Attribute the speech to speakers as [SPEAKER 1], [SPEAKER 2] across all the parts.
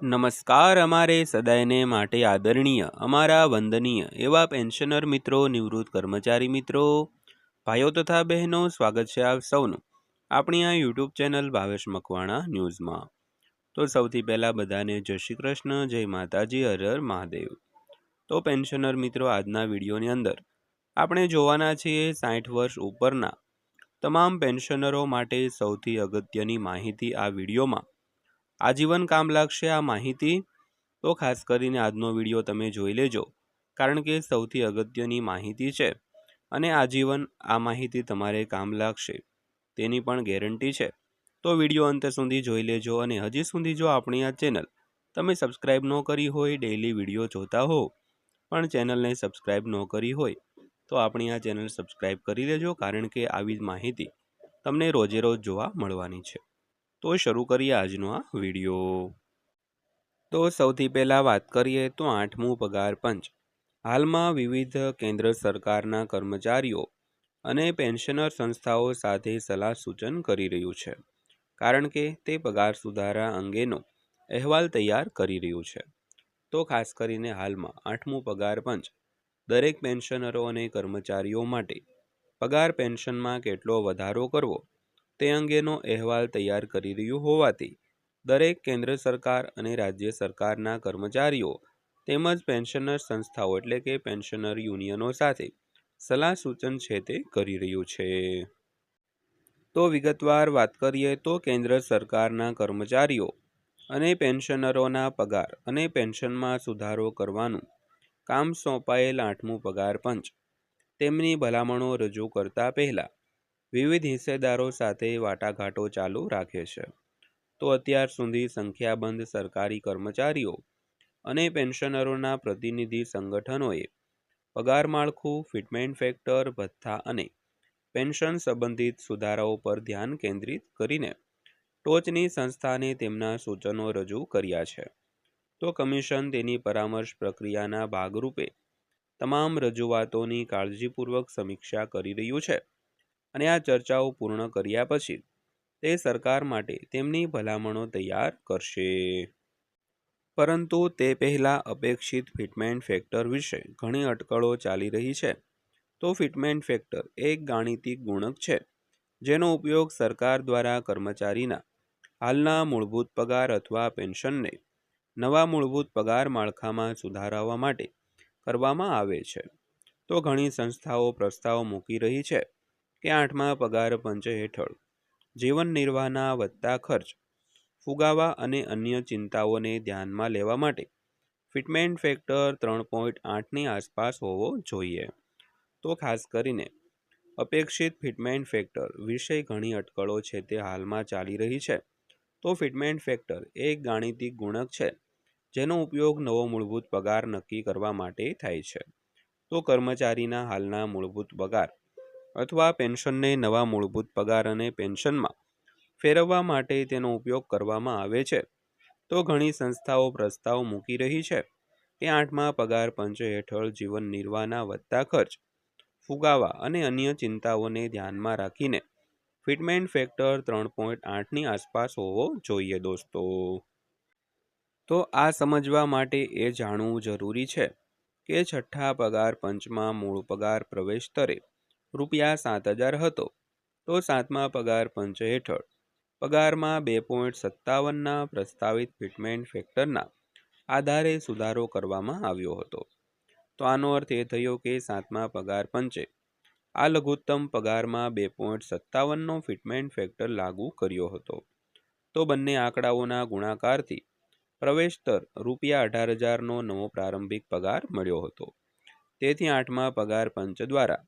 [SPEAKER 1] નમસ્કાર. અમારે સદાયને માટે આદરણીય, અમારા વંદનીય એવા પેન્શનર મિત્રો, નિવૃત્ત કર્મચારી મિત્રો, ભાઈઓ તથા બહેનો, સ્વાગત છે આપ સૌનું આપણી આ યુટ્યુબ ચેનલ ભાવેશ મકવાણા ન્યૂઝમાં. તો સૌથી પહેલાં બધાને જય શ્રી કૃષ્ણ, જય માતાજી, હર હર મહાદેવ. તો પેન્શનર મિત્રો, આજના વિડીયોની અંદર આપણે જોવાના છીએ 60 વર્ષ ઉપરના તમામ પેન્શનરો માટે સૌથી અગત્યની માહિતી આ વિડીયોમાં. આજીવન કામ લાગશે આ માહિતી, તો ખાસ કરીને આજનો વિડીયો તમે જોઈ લેજો, કારણ કે સૌથી અગત્યની માહિતી છે અને આજીવન આ માહિતી તમારે કામ લાગશે તેની પણ ગેરંટી છે. તો વિડીયો અંત સુધી જોઈ લેજો અને હજી સુધી જો આપણી આ ચેનલ તમે સબસ્ક્રાઈબ ન કરી હોય, ડેઈલી વિડીયો જોતા હો પણ ચેનલને સબસ્ક્રાઈબ ન કરી હોય, તો આપણી આ ચેનલ સબસ્ક્રાઈબ કરી લેજો, કારણ કે આવી જ માહિતી તમને રોજે રોજ જોવા મળવાની છે. તો શરૂ કરીએ આજનો આ વિડીયો. તો સૌથી પહેલાં વાત કરીએ તો 8મું પગાર પંચ હાલમાં વિવિધ કેન્દ્ર સરકારના કર્મચારીઓ અને પેન્શનર સંસ્થાઓ સાથે સલાહ સૂચન કરી રહ્યું છે, કારણ કે તે પગાર સુધારા અંગેનો અહેવાલ તૈયાર કરી રહ્યું છે. તો ખાસ કરીને હાલમાં 8મું પગાર પંચ દરેક પેન્શનરો અને કર્મચારીઓ માટે પગાર પેન્શનમાં કેટલો વધારો કરવો તે અંગેનો અહેવાલ તૈયાર કરી રહ્યું હોવાથી દરેક કેન્દ્ર સરકાર અને રાજ્ય સરકારના કર્મચારીઓ તેમજ પેન્શનર સંસ્થાઓ એટલે કે પેન્શનર યુનિયનો સાથે સલાહ સૂચન છે તે કરી રહ્યું છે. તો વિગતવાર વાત કરીએ તો કેન્દ્ર સરકારના કર્મચારીઓ અને પેન્શનરોના પગાર અને પેન્શનમાં સુધારો કરવાનું કામ સોંપાયેલ 8મું પગાર પંચ તેમની ભલામણો રજૂ કરતા પહેલા વિવિધ હિસ્સેદારો સાથે વાટાઘાટો ચાલુ રાખે છે. તો અત્યાર સુધી સંખ્યાબંધ સરકારી કર્મચારીઓ અને પેન્શનરોના પ્રતિનિધિ સંગઠનોએ પગાર માળખું, ફિટમેન્ટ ફેક્ટર, ભથ્થા અને પેન્શન સંબંધિત સુધારાઓ પર ધ્યાન કેન્દ્રિત કરીને ટોચની સંસ્થાને તેમના સૂચનો રજૂ કર્યા છે. તો કમિશન તેની પરામર્શ પ્રક્રિયાના ભાગરૂપે તમામ રજૂઆતોની કાળજીપૂર્વક સમીક્ષા કરી રહ્યું છે અને આ ચર્ચાઓ પૂર્ણ કર્યા પછી તે સરકાર માટે તેમની ભલામણો તૈયાર કરશે. પરંતુ તે પહેલાં અપેક્ષિત ફિટમેન્ટ ફેક્ટર વિશે ઘણી અટકળો ચાલી રહી છે. તો ફિટમેન્ટ ફેક્ટર એક ગાણિતિક ગુણક છે જેનો ઉપયોગ સરકાર દ્વારા કર્મચારીના હાલના મૂળભૂત પગાર અથવા પેન્શનને નવા મૂળભૂત પગાર માળખામાં સુધારવા માટે કરવામાં આવે છે. તો ઘણી સંસ્થાઓ પ્રસ્તાવ મૂકી રહી છે કે 8મા પગાર પંચ હેઠળ જીવન નિર્વાહના વધતા ખર્ચ, ફુગાવા અને અન્ય ચિંતાઓને ધ્યાનમાં લેવા માટે ફિટમેન્ટ ફેક્ટર 3.8ની આસપાસ હોવો જોઈએ. તો ખાસ કરીને અપેક્ષિત ફિટમેન્ટ ફેક્ટર વિશે ઘણી અટકળો છે તે હાલમાં ચાલી રહી છે. તો ફિટમેન્ટ ફેક્ટર એક ગાણિતિક ગુણક છે જેનો ઉપયોગ નવો મૂળભૂત પગાર નક્કી કરવા માટે થાય છે. તો કર્મચારીના હાલના મૂળભૂત પગાર અથવા પેન્શનને નવા મૂળભૂત પગાર અને પેન્શનમાં ફેરવવા માટે તેનો ઉપયોગ કરવામાં આવે છે. તો ઘણી સંસ્થાઓ પ્રસ્તાવ મૂકી રહી છે કે 8મા પગાર પંચ હેઠળ જીવન નિર્વાહના વધતા ખર્ચ, ફુગાવા અને અન્ય ચિંતાઓને ધ્યાનમાં રાખીને ફિટમેન્ટ ફેક્ટર 3.8ની આસપાસ હોવો જોઈએ દોસ્તો. તો આ સમજવા માટે એ જાણવું જરૂરી છે કે 6ઠ્ઠા પગાર પંચમાં મૂળ પગાર પ્રવેશ સ્તરે ₹7,000 હતો. તો 7મા પગાર પંચ હેઠળ પગારમાં 2.57ના પ્રસ્તાવિત ફિટમેન્ટ ફેક્ટરના આધારે સુધારો કરવામાં આવ્યો હતો. તો આનો અર્થ એ થયો કે 7મા પગાર પંચે આ લઘુત્તમ પગારમાં 2.57નો ફિટમેન્ટ ફેક્ટર લાગુ કર્યો હતો. તો બંને આંકડાઓના ગુણાકારથી પ્રવેશ સ્તર ₹18,000નો નવો પ્રારંભિક પગાર મળ્યો હતો. તેથી 8મા પગાર પંચ દ્વારા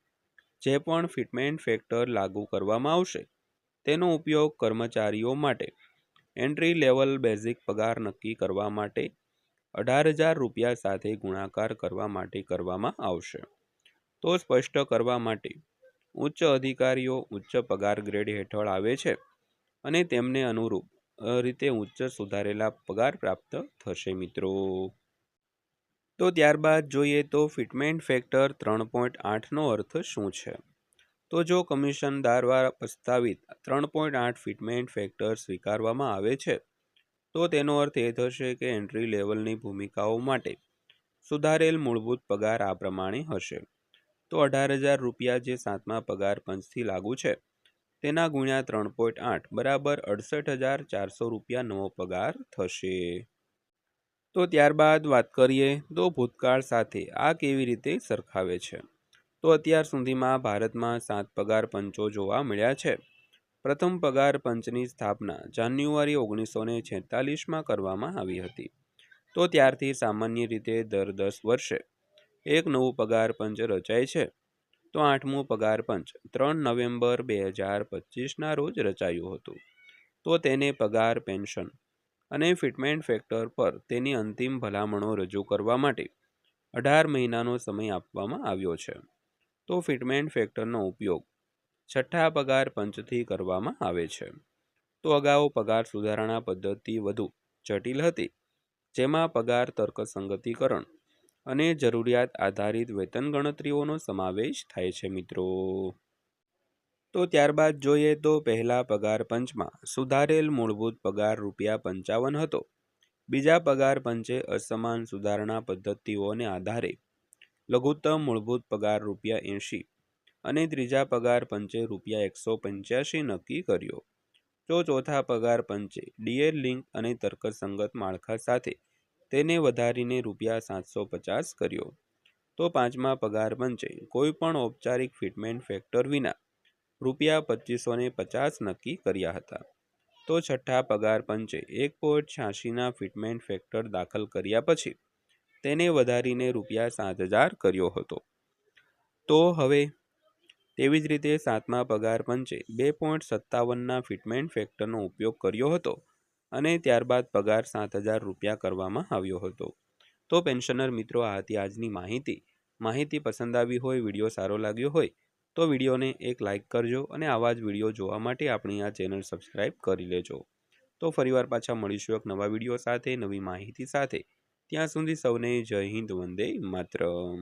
[SPEAKER 1] જે પણ ફિટમેન્ટ ફેક્ટર લાગુ કરવામાં આવશે તેનો ઉપયોગ કર્મચારીઓ માટે એન્ટ્રી લેવલ બેઝિક પગાર નક્કી કરવા માટે ₹18,000 સાથે ગુણાકાર કરવા માટે કરવામાં આવશે. તો સ્પષ્ટ કરવા માટે, ઉચ્ચ અધિકારીઓ ઉચ્ચ પગાર ગ્રેડ હેઠળ આવે છે અને તેમને અનુરૂપ રીતે ઉચ્ચ સુધારેલા પગાર પ્રાપ્ત થશે મિત્રો. તો ત્યારબાદ જોઈએ તો ફિટમેન્ટ ફેક્ટર 3.8નો અર્થ શું છે. તો જો કમિશન દ્વારા પ્રસ્તાવિત 3.8 ફિટમેન્ટ ફેક્ટર સ્વીકારવામાં આવે છે તો તેનો અર્થ એ થશે કે એન્ટ્રી લેવલની ભૂમિકાઓ માટે સુધારેલ મૂળભૂત પગાર આ પ્રમાણે હશે. તો 18,000 રૂપિયા જે 7મા પગાર પંચથી લાગુ છે તેના ગુણ્યા 3.8 બરાબર 68,400 રૂપિયા નવો પગાર થશે. તો ત્યારબાદ વાત કરીએ તો ભૂતકાળ સાથે આ કેવી રીતે સરખાવે છે. તો અત્યાર સુધીમાં ભારતમાં 7 પગાર પંચો જોવા મળ્યા છે. પ્રથમ પગાર પંચની સ્થાપના જાન્યુઆરી 1946માં કરવામાં આવી હતી. તો ત્યારથી સામાન્ય રીતે દર 10 વર્ષે એક નવું પગાર પંચ રચાય છે. તો 8મું પગાર પંચ 3 નવેમ્બર 2025ના રોજ રચાયું હતું. તો તેને પગાર, પેન્શન અને ફિટમેન્ટ ફેક્ટર પર તેની અંતિમ ભલામણો રજૂ કરવા માટે 18 મહિનાનો સમય આપવામાં આવ્યો છે. તો ફિટમેન્ટ ફેક્ટરનો ઉપયોગ છઠ્ઠા પગાર પંચથી કરવામાં આવે છે. તો અગાઉ પગાર સુધારણા પદ્ધતિ વધુ જટિલ હતી, જેમાં પગાર તર્કસંગતીકરણ અને જરૂરિયાત આધારિત વેતન ગણતરીઓનો સમાવેશ થાય છે મિત્રો. તો ત્યારબાદ જોઈએ તો પહેલા પગાર પંચમાં સુધારેલ મૂળભૂત પગાર ₹55 હતો. બીજા પગાર પંચે અસમાન સુધારણા પદ્ધતિઓને આધારે લઘુત્તમ મૂળભૂત પગાર ₹80 અને ત્રીજા પગાર પંચે ₹185 નક્કી કર્યો. તો ચોથા પગાર પંચે ડીએ લિંક અને તર્કસંગત માળખા સાથે તેને વધારીને ₹750 કર્યો. તો પાંચમા પગાર પંચે કોઈ પણ ઔપચારિક ફિટમેન્ટ ફેક્ટર વિના ₹2550 નક્કી કર્યા હતા. તો છઠ્ઠા પગાર પંચે 1.86ના ફિટમેન્ટ ફેક્ટર દાખલ કર્યા પછી તેને વધારીને ₹7,000 કર્યો હતો. તો હવે તેવી જ રીતે સાતમા પગાર પંચે 2.57ના ફિટમેન્ટ ફેક્ટરનો ઉપયોગ કર્યો હતો અને ત્યારબાદ પગાર ₹7,000 કરવામાં આવ્યો હતો. તો પેન્શનર મિત્રો, આ હતી આજની માહિતી પસંદ આવી હોય, વિડીયો સારો લાગ્યો હોય તો વિડીયોને એક લાઇક કરજો અને આવા જ વિડીયો જોવા માટે આપણી આ ચેનલ સબસ્ક્રાઈબ કરી લેજો. તો ફરીવાર પાછા મળીશું એક નવા વિડીયો સાથે, નવી માહિતી સાથે. ત્યાં સુધી સૌને જય હિન્દ, વંદે માતરમ.